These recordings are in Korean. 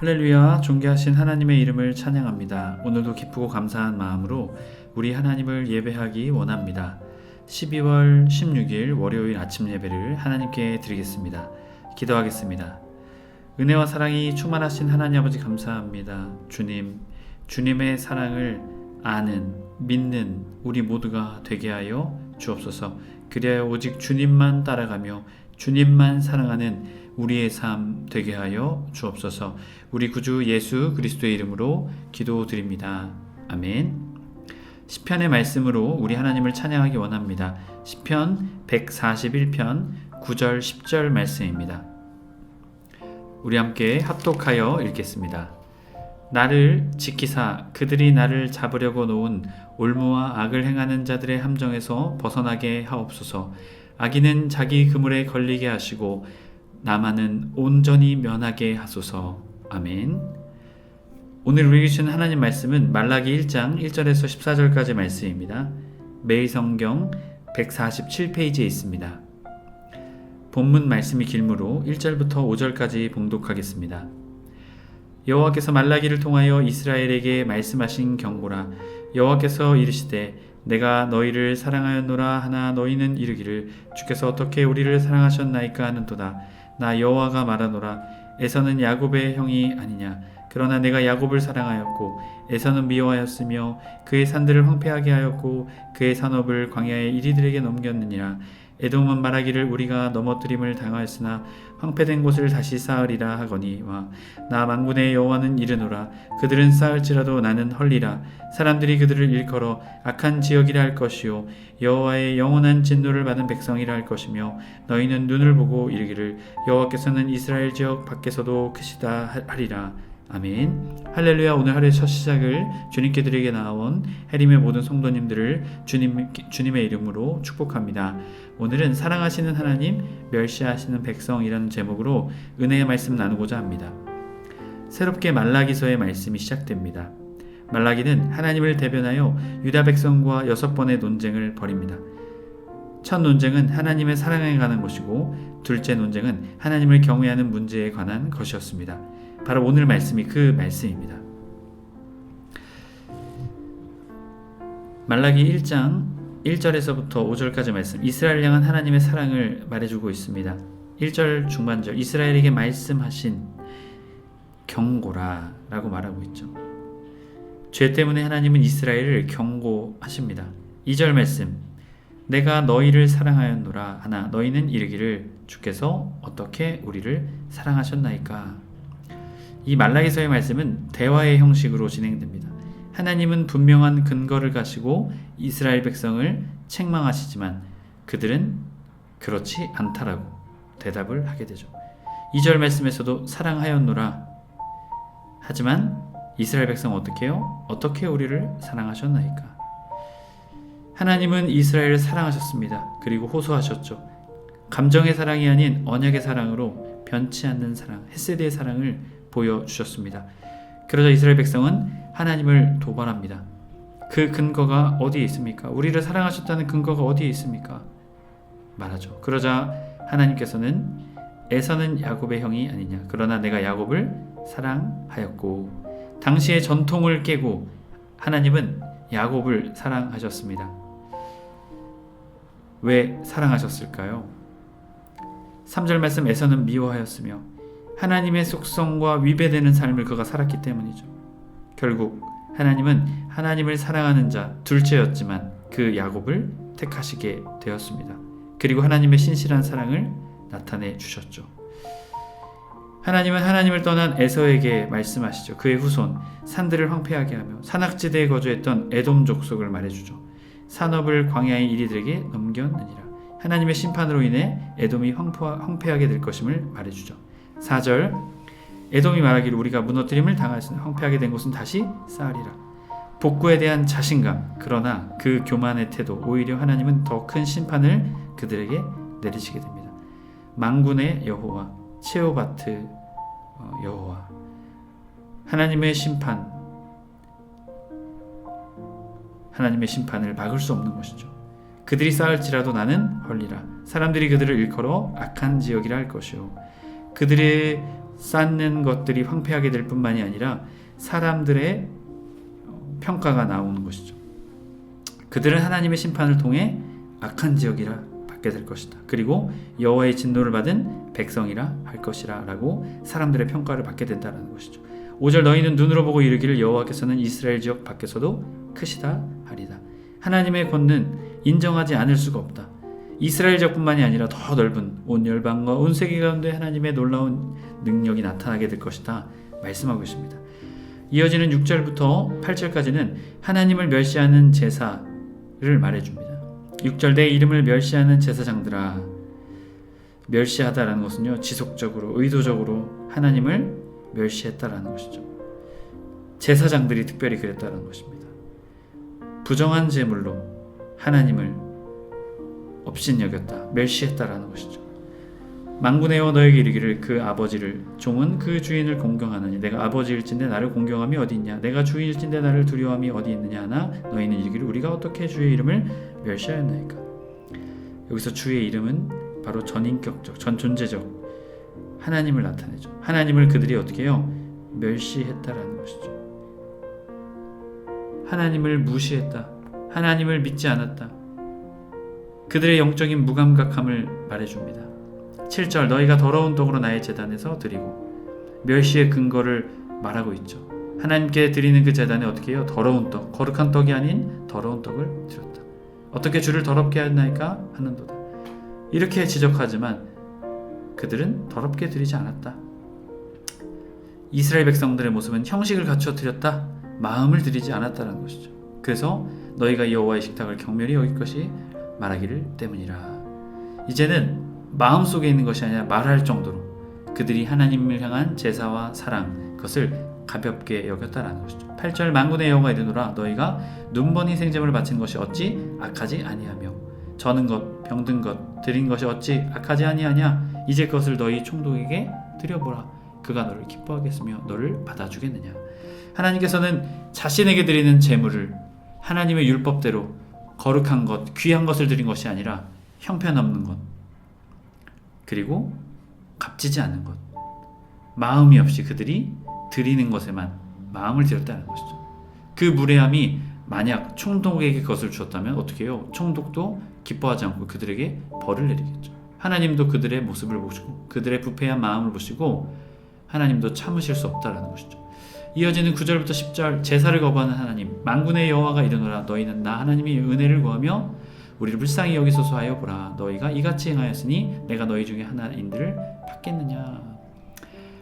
할렐루야, 존귀하신 하나님의 이름을 찬양합니다. 오늘도 기쁘고 감사한 마음으로 우리 하나님을 예배하기 원합니다. 12월 16일 월요일 아침 예배를 하나님께 드리겠습니다. 기도하겠습니다. 은혜와 사랑이 충만하신 하나님 아버지 감사합니다. 주님의 사랑을 아는, 믿는 우리 모두가 되게 하여 주옵소서. 그리하여 오직 주님만 따라가며 주님만 사랑하는 우리의 삶 되게 하여 주옵소서. 우리 구주 예수 그리스도의 이름으로 기도드립니다. 아멘. 시편의 말씀으로 우리 하나님을 찬양하기 원합니다. 시편 141편 9절 10절 말씀입니다. 우리 함께 합독하여 읽겠습니다. 나를 지키사 그들이 나를 잡으려고 놓은 올무와 악을 행하는 자들의 함정에서 벗어나게 하옵소서. 악인은 자기 그물에 걸리게 하시고 나만은 온전히 면하게 하소서. 아멘. 오늘 우리에게 주신 하나님 말씀은 말라기 1장 1절에서 14절까지 말씀입니다. 매일 성경 147페이지에 있습니다. 본문 말씀이 길므로 1절부터 5절까지 봉독하겠습니다. 여호와께서 말라기를 통하여 이스라엘에게 말씀하신 경고라. 여호와께서 이르시되 내가 너희를 사랑하였노라 하나 너희는 이르기를 주께서 어떻게 우리를 사랑하셨나이까 하는도다. 나 여호와가 말하노라. 에서는 야곱의 형이 아니냐. 그러나 내가 야곱을 사랑하였고 에서는 미워하였으며 그의 산들을 황폐하게 하였고 그의 산업을 광야의 이리들에게 넘겼느니라. 에돔은 말하기를 우리가 넘어뜨림을 당하였으나 황폐된 곳을 다시 쌓으리라 하거니와 나 만군의 여호와는 이르노라. 그들은 쌓을지라도 나는 헐리라. 사람들이 그들을 일컬어 악한 지역이라 할 것이요 여호와의 영원한 진노를 받은 백성이라 할 것이며 너희는 눈을 보고 이르기를 여호와께서는 이스라엘 지역 밖에서도 크시다 하리라. 아멘. 할렐루야. 오늘 하루의 첫 시작을 주님께 드리게 나온 해림의 모든 성도님들을 주님의 이름으로 축복합니다. 오늘은 사랑하시는 하나님, 멸시하시는 백성이라는 제목으로 은혜의 말씀 나누고자 합니다. 새롭게 말라기서의 말씀이 시작됩니다. 말라기는 하나님을 대변하여 유다 백성과 6번의 논쟁을 벌입니다. 첫 논쟁은 하나님의 사랑에 관한 것이고 둘째 논쟁은 하나님을 경외하는 문제에 관한 것이었습니다. 바로 오늘 말씀이 그 말씀입니다. 말라기 1장 1절에서부터 5절까지 말씀, 이스라엘 향한 하나님의 사랑을 말해주고 있습니다. 1절 중반절, 이스라엘에게 말씀하신 경고라 라고 말하고 있죠. 죄 때문에 하나님은 이스라엘을 경고하십니다. 2절 말씀, 내가 너희를 사랑하였노라 하나 너희는 이르기를 주께서 어떻게 우리를 사랑하셨나이까. 이 말라기서의 말씀은 대화의 형식으로 진행됩니다. 하나님은 분명한 근거를 가지고 이스라엘 백성을 책망하시지만 그들은 그렇지 않다라고 대답을 하게 되죠. 2절 말씀에서도 사랑하였노라. 하지만 이스라엘 백성은 어떻게 해요? 어떻게 우리를 사랑하셨나이까? 하나님은 이스라엘을 사랑하셨습니다. 그리고 호소하셨죠. 감정의 사랑이 아닌 언약의 사랑으로 변치 않는 사랑, 헤세드의 사랑을 보여주셨습니다. 그러자 이스라엘 백성은 하나님을 도발합니다. 그 근거가 어디에 있습니까? 우리를 사랑하셨다는 근거가 어디에 있습니까? 말하죠. 그러자 하나님께서는 에서는 야곱의 형이 아니냐. 그러나 내가 야곱을 사랑하였고, 당시의 전통을 깨고 하나님은 야곱을 사랑하셨습니다. 왜 사랑하셨을까요? 3절 말씀, 에서는 미워하였으며 하나님의 속성과 위배되는 삶을 그가 살았기 때문이죠. 결국 하나님은 하나님을 사랑하는 자 둘째였지만 그 야곱을 택하시게 되었습니다. 그리고 하나님의 신실한 사랑을 나타내 주셨죠. 하나님은 하나님을 떠난 에서에게 말씀하시죠. 그의 후손 산들을 황폐하게 하며 산악지대에 거주했던 에돔 족속을 말해주죠. 산업을 광야의 이리들에게 넘겼느니라. 하나님의 심판으로 인해 에돔이 황폐하게 될 것임을 말해주죠. 4절, 에돔이 말하기를 우리가 무너뜨림을 당하였으나 황폐하게 된 곳은 다시 쌓으리라. 복구에 대한 자신감, 그러나 그 교만의 태도, 오히려 하나님은 더 큰 심판을 그들에게 내리시게 됩니다. 만군의 여호와, 체오바트 여호와, 하나님의 심판을 막을 수 없는 것이죠. 그들이 쌓을지라도 나는 헐리라. 사람들이 그들을 일컬어 악한 지역이라 할 것이요 그들의 쌓는 것들이 황폐하게 될 뿐만이 아니라 사람들의 평가가 나오는 것이죠. 그들은 하나님의 심판을 통해 악한 지역이라 받게 될 것이다. 그리고 여호와의 진노를 받은 백성이라 할 것이라 라고 사람들의 평가를 받게 된다는 것이죠. 5절 너희는 눈으로 보고 이르기를 여호와께서는 이스라엘 지역 밖에서도 크시다 하리다. 하나님의 권는 인정하지 않을 수가 없다. 이스라엘 지역뿐만이 아니라 더 넓은 온 열방과 온 세계 가운데 하나님의 놀라운 능력이 나타나게 될 것이다 말씀하고 있습니다. 이어지는 6절부터 8절까지는 하나님을 멸시하는 제사를 말해줍니다. 6절 내 이름을 멸시하는 제사장들아. 멸시하다라는 것은요, 지속적으로 의도적으로 하나님을 멸시했다라는 것이죠. 제사장들이 특별히 그랬다는 것입니다. 부정한 제물로 하나님을 업신여겼다, 멸시했다라는 것이죠. 만군의 여호와 너에게 이르기를 그 아버지를 종은 그 주인을 공경하느니 내가 아버지일진데 나를 공경함이 어디 있냐, 내가 주인일진데 나를 두려움이 어디 있느냐 하나 너희는 이르기를 우리가 어떻게 주의 이름을 멸시하였나이까. 여기서 주의 이름은 바로 전인격적, 전존재적 하나님을 나타내죠. 하나님을 그들이 어떻게 해요? 멸시했다라는 것이죠. 하나님을 무시했다, 하나님을 믿지 않았다. 그들의 영적인 무감각함을 말해줍니다. 7절 너희가 더러운 떡으로 나의 제단에서 드리고, 멸시의 근거를 말하고 있죠. 하나님께 드리는 그 제단에 어떻게 해요? 더러운 떡, 거룩한 떡이 아닌 더러운 떡을 드렸다. 어떻게 주를 더럽게 하나이까 하는도다. 이렇게 지적하지만 그들은 더럽게 드리지 않았다. 이스라엘 백성들의 모습은 형식을 갖추어 드렸다, 마음을 드리지 않았다는 것이죠. 그래서 너희가 여호와의 식탁을 경멸히 여길 것이 말하기를 때문이라. 이제는 마음속에 있는 것이 아니라 말할 정도로 그들이 하나님을 향한 제사와 사랑, 그것을 가볍게 여겼다라는 것이죠. 8절 만군의 여호와가 이르노라 너희가 눈먼 희생제물을 바치는 것이 어찌 악하지 아니하며 저는 것 병든 것 드린 것이 어찌 악하지 아니하냐. 이제 그것을 너희 총독에게 드려보라. 그가 너를 기뻐하겠으며 너를 받아주겠느냐. 하나님께서는 자신에게 드리는 제물을 하나님의 율법대로 거룩한 것, 귀한 것을 드린 것이 아니라 형편없는 것, 그리고 값지지 않은 것, 마음이 없이 그들이 드리는 것에만 마음을 들였다는 것이죠. 그 무례함이 만약 총독에게 그것을 주었다면 어떻게 해요? 총독도 기뻐하지 않고 그들에게 벌을 내리겠죠. 하나님도 그들의 모습을 보시고 그들의 부패한 마음을 보시고 하나님도 참으실 수 없다라는 것이죠. 이어지는 9절부터 10절 제사를 거부하는 하나님, 만군의 여호와가 이르노라 너희는 나 하나님이 은혜를 구하며 우리를 불쌍히 여기소서 하여 보라. 너희가 이같이 행하였으니 내가 너희 중에 하나인들을 받겠느냐.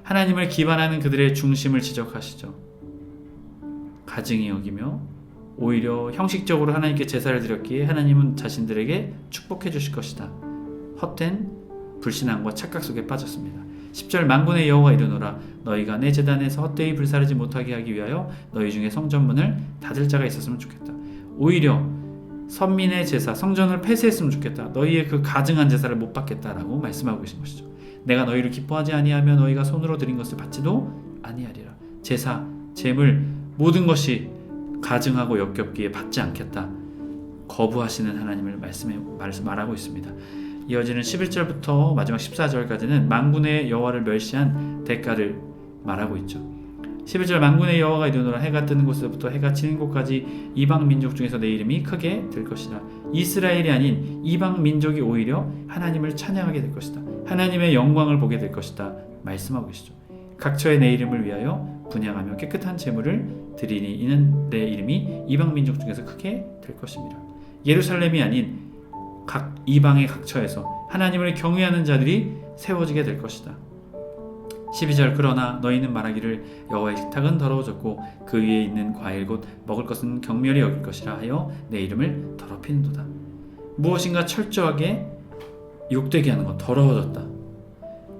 하나님을 기반하는 그들의 중심을 지적하시죠. 가증히 여기며 오히려 형식적으로 하나님께 제사를 드렸기에 하나님은 자신들에게 축복해 주실 것이다. 헛된 불신앙과 착각 속에 빠졌습니다. 10절 만군의 여호와가 이르노라 너희가 내 제단에서 헛되이 불사르지 못하게 하기 위하여 너희 중에 성전문을 닫을 자가 있었으면 좋겠다. 오히려 선민의 제사, 성전을 폐쇄했으면 좋겠다. 너희의 그 가증한 제사를 못 받겠다라고 말씀하고 계신 것이죠. 내가 너희를 기뻐하지 아니하며 너희가 손으로 드린 것을 받지도 아니하리라. 제사, 제물 모든 것이 가증하고 역겹기에 받지 않겠다. 거부하시는 하나님을 말하고 있습니다. 이어지는 11절부터 마지막 14절까지는 만군의 여호와를 멸시한 대가를 말하고 있죠. 11절 만군의 여호와가 이르노라 해가 뜨는 곳에서부터 해가 지는 곳까지 이방 민족 중에서 내 이름이 크게 될 것이라. 이스라엘이 아닌 이방 민족이 오히려 하나님을 찬양하게 될 것이다. 하나님의 영광을 보게 될 것이다 말씀하고 계시죠. 각처의 내 이름을 위하여 분향하며 깨끗한 제물을 드리니 이는 내 이름이 이방 민족 중에서 크게 될 것입니다. 예루살렘이 아닌 각 이방의 각처에서 하나님을 경외하는 자들이 세워지게 될 것이다. 12절 그러나 너희는 말하기를 여호와의 식탁은 더러워졌고 그 위에 있는 과일 곧 먹을 것은 경멸히 여길 것이라 하여 내 이름을 더럽히는도다. 무엇인가 철저하게 욕되게 하는 것, 더러워졌다.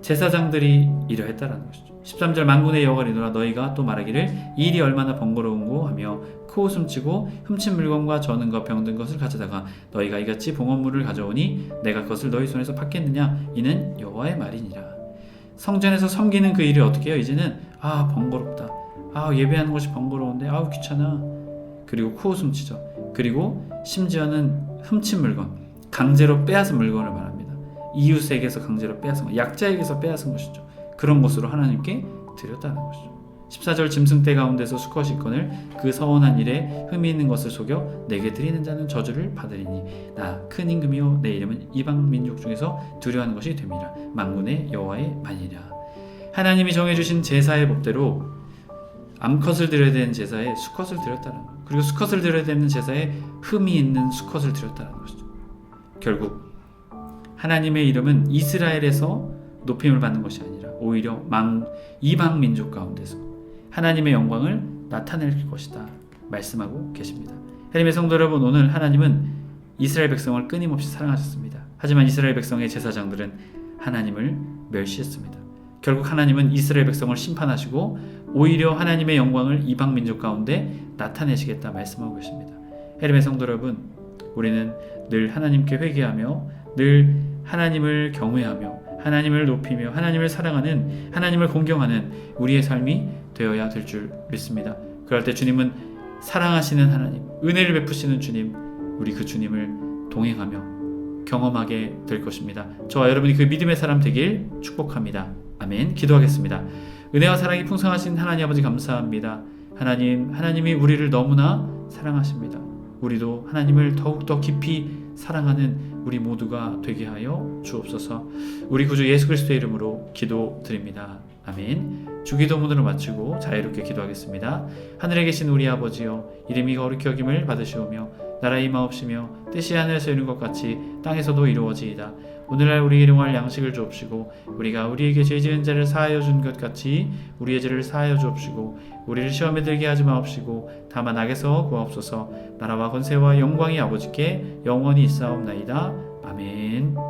제사장들이 이러했다라는 것이죠. 13절 만군의 여호와가 이르노라 너희가 또 말하기를 이 일이 얼마나 번거로운고 하며 크웃음치고 훔친 물건과 저는 것 병든 것을 가져다가 너희가 이같이 봉헌물을 가져오니 내가 그것을 너희 손에서 받겠느냐. 이는 여호와의 말이니라. 성전에서 섬기는 그 일을 어떻게 해요? 이제는 번거롭다. 예배하는 것이 번거로운데 귀찮아. 그리고 코웃음치죠. 그리고 심지어는 훔친 물건, 강제로 빼앗은 물건을 말합니다. 이웃에게서 강제로 빼앗은 것, 약자에게서 빼앗은 것이죠. 그런 것으로 하나님께 드렸다는 것이죠. 14절 짐승떼 가운데서 수컷 일꾼을 그 서원한 일에 흠이 있는 것을 속여 내게 드리는 자는 저주를 받으리니 나 큰 임금이요 내 이름은 이방 민족 중에서 두려워하는 것이 됨이라. 만군의 여호와의 말이라. 하나님이 정해주신 제사의 법대로 암컷을 드려야 되는 제사에 수컷을 드렸다는 것, 그리고 수컷을 드려야 되는 제사에 흠이 있는 수컷을 드렸다는 것이죠. 결국 하나님의 이름은 이스라엘에서 높임을 받는 것이 아니라 오히려 이방 민족 가운데서 하나님의 영광을 나타낼 것이다 말씀하고 계십니다. 하나님의 성도 여러분, 오늘 하나님은 이스라엘 백성을 끊임없이 사랑하셨습니다. 하지만 이스라엘 백성의 제사장들은 하나님을 멸시했습니다. 결국 하나님은 이스라엘 백성을 심판하시고 오히려 하나님의 영광을 이방 민족 가운데 나타내시겠다 말씀하고 계십니다. 하나님의 성도 여러분, 우리는 늘 하나님께 회개하며 늘 하나님을 경외하며 하나님을 높이며 하나님을 사랑하는, 하나님을 공경하는 우리의 삶이 되어야 될 줄 믿습니다. 그럴 때 주님은 사랑하시는 하나님, 은혜를 베푸시는 주님, 우리 그 주님을 동행하며 경험하게 될 것입니다. 저와 여러분이 그 믿음의 사람 되길 축복합니다. 아멘. 기도하겠습니다. 은혜와 사랑이 풍성하신 하나님 아버지 감사합니다. 하나님이 우리를 너무나 사랑하십니다. 우리도 하나님을 더욱더 깊이 사랑하는 우리 모두가 되게 하여 주옵소서. 우리 구주 예수 그리스도의 이름으로 기도드립니다. 아멘. 주기도문으로 마치고 자유롭게 기도하겠습니다. 하늘에 계신 우리 아버지여, 이름이 거룩히 여김을 받으시오며 나라의 임하옵시며 뜻이 하늘에서 이룬 것 같이 땅에서도 이루어지이다. 오늘날 우리에게 일용할 양식을 주옵시고 우리가 우리에게 죄 지은 자를 사하여 준 것 같이 우리의 죄를 사하여 주옵시고 우리를 시험에 들게 하지 마옵시고 다만 악에서 구하옵소서. 나라와 권세와 영광이 아버지께 영원히 있사옵나이다. 아멘.